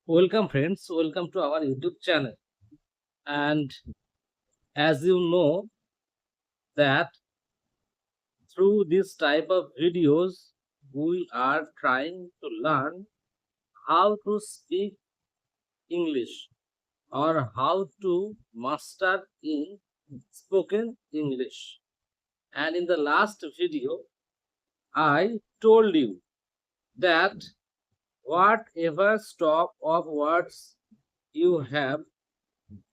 Welcome friends, welcome to our YouTube channel. And as you know that through this type of videos, we are trying to learn how to speak English or how to master in spoken English. And in the last video, I told you that whatever stop of words you have,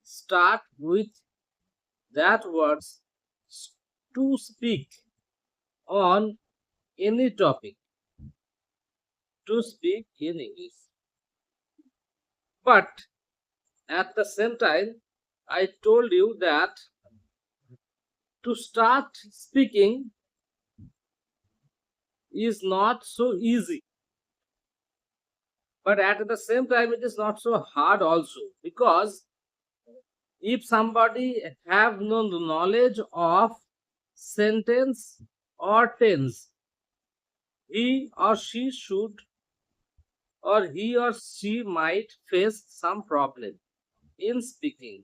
start with that words to speak on any topic to speak in English. But at the same time, I told you that to start speaking is not so easy. But at the same time, it is not so hard also, because if somebody have no knowledge of sentence or tense, he or she should or he or she might face some problem in speaking.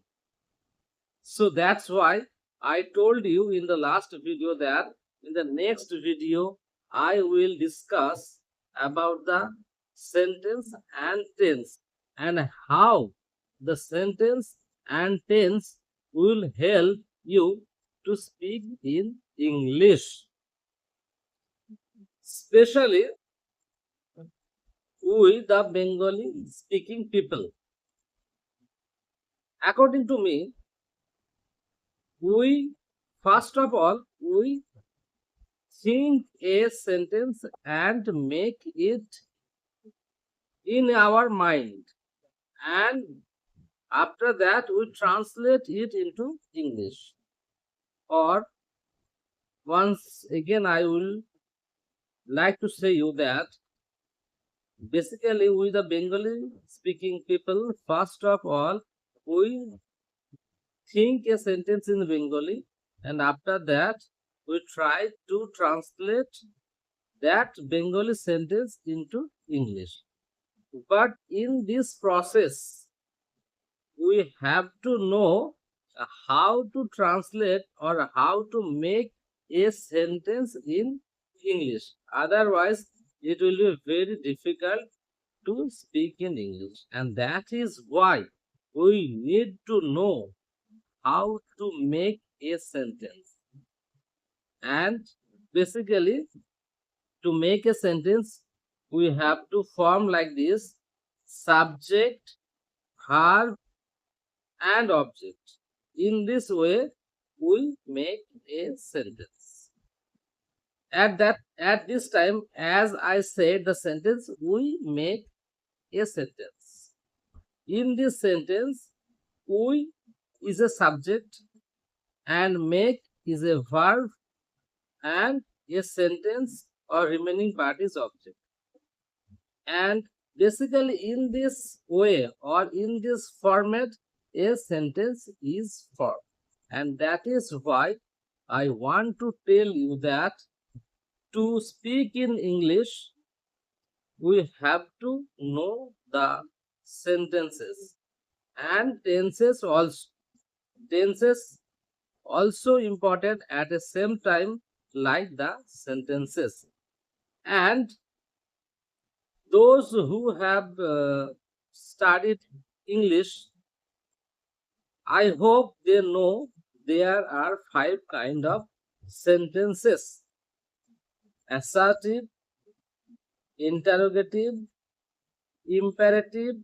So that's why I told you in the last video that in the next video I will discuss about the sentence and tense and how the sentence and tense will help you to speak in English. Especially we the Bengali speaking people. According to me, we first of all we think a sentence and make it in our mind, and after that we translate it into English. Or once again I will like to say you that basically we the Bengali speaking people, first of all we think a sentence in Bengali, and after that we try to translate that Bengali sentence into English. But in this process, we have to know how to translate or how to make a sentence in English. Otherwise, it will be very difficult to speak in English. And that is why we need to know how to make a sentence. And basically, to make a sentence, we have to form like this: subject, verb, and object. In this way, we make a sentence. At this time, as I said, the sentence we make a sentence. In this sentence, we is a subject and make is a verb, and a sentence or remaining part is object. And basically in this way or in this format, a sentence is formed. And that is why I want to tell you that to speak in English, we have to know the sentences and tenses also important at the same time like the sentences. And those who have studied English, I hope they know there are five kind of sentences: assertive, interrogative, imperative,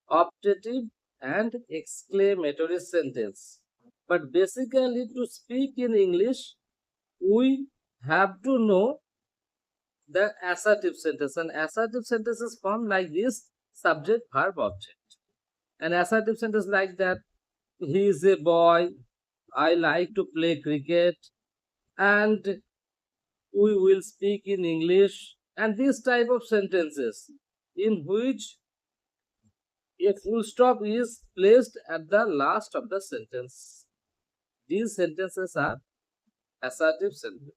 optative, and exclamatory sentence. But basically, to speak in English, we have to know the assertive sentence. And assertive sentence is formed like this: subject, verb, object. An assertive sentence like that: he is a boy, I like to play cricket, and we will speak in English. And this type of sentences in which a full stop is placed at the last of the sentence. These sentences are assertive sentence.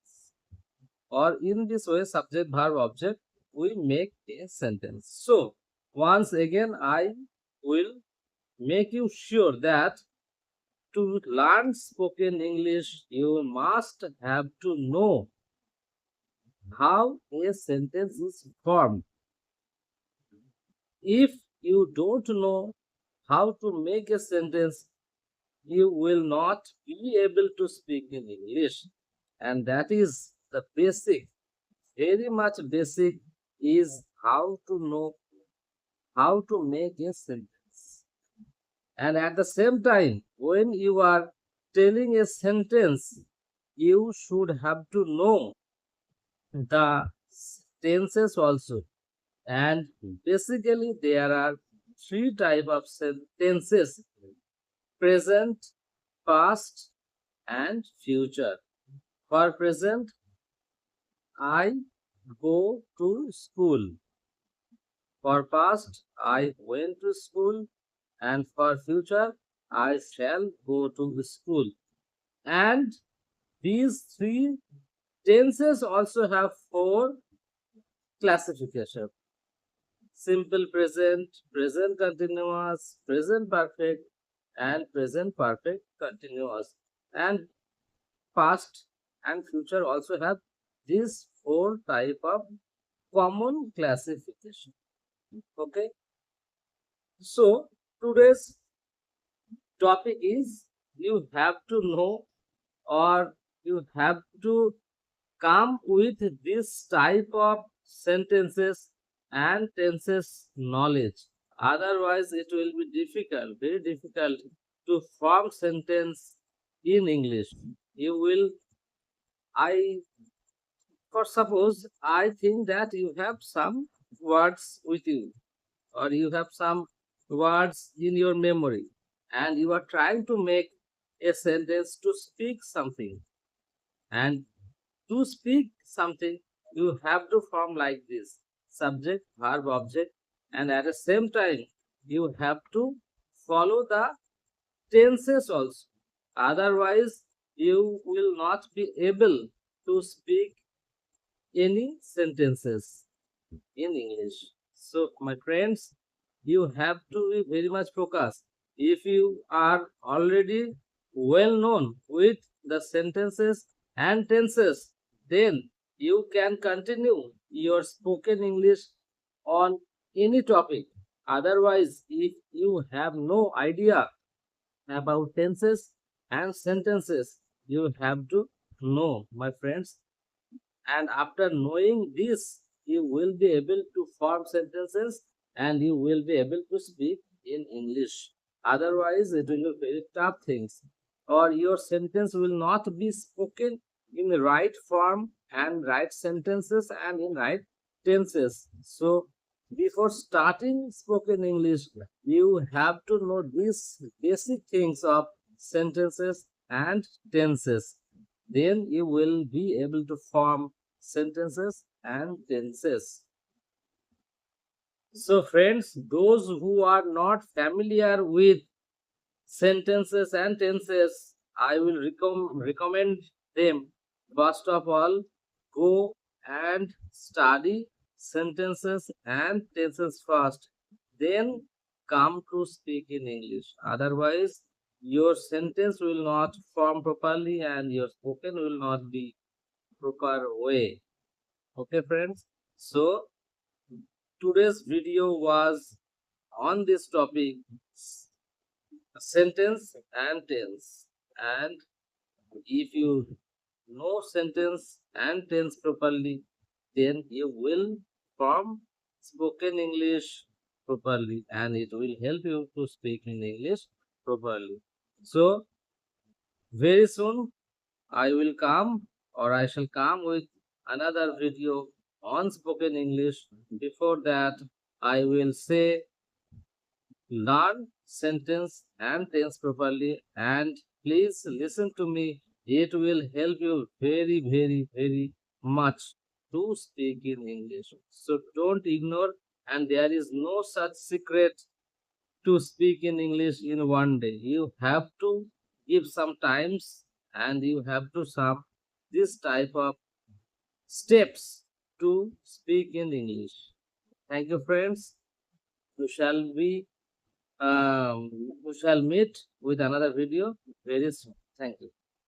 Or in this way, subject, verb, object, we make a sentence. So, Once again, I will make you sure that to learn spoken English, you must have to know how a sentence is formed. If you don't know how to make a sentence, you will not be able to speak in English. And that is the basic, very much basic, is how to know how to make a sentence. And at the same time, when you are telling a sentence, you should have to know the tenses also. And basically, there are three type of tenses: present, past, and future. For present, I go to school. For past, I went to school. And for future, I shall go to school. And these three tenses also have four classification: simple present, present continuous, present perfect, and present perfect continuous. And past and future also have these four type of common classification. Okay, so today's topic is, you have to know, or you have to come with this type of sentences and tenses knowledge. Otherwise, it will be difficult, very difficult to form sentence in English. You will, I, for suppose, I think that you have some words with you, or you have some words in your memory, and you are trying to make a sentence to speak something. And to speak something, you have to form like this: subject, verb, object, and at the same time, you have to follow the tenses also. Otherwise, you will not be able to speak any sentences in English. So, my friends, you have to be very much focused. If you are already well known with the sentences and tenses, then you can continue your spoken English on any topic. Otherwise, if you have no idea about tenses and sentences, you have to know, my friends, and after knowing this, you will be able to form sentences and you will be able to speak in English. Otherwise, it will be very tough things, or your sentence will not be spoken in the right form and right sentences and in right tenses. So, before starting spoken English, you have to know these basic things of sentences and tenses. Then you will be able to form sentences and tenses. So, friends, those who are not familiar with sentences and tenses, I will recommend them, first of all, go and study sentences and tenses first, then come to speak in English. Otherwise, your sentence will not form properly and your spoken will not be proper way. Okay, friends. So today's video was on this topic: sentence and tense. And if you know sentence and tense properly, then you will form spoken English properly, and it will help you to speak in English properly. So very soon I will come, or I shall come with another video on spoken English. Before that, I will say, learn sentence and tense properly, and please listen to me. It will help you very, very, very much to speak in English. So don't ignore, and there is no such secret to speak in English in one day. You have to give some times, and you have to some this type of steps to speak in English. Thank you, friends. We shall be we shall meet with another video very soon. Thank you.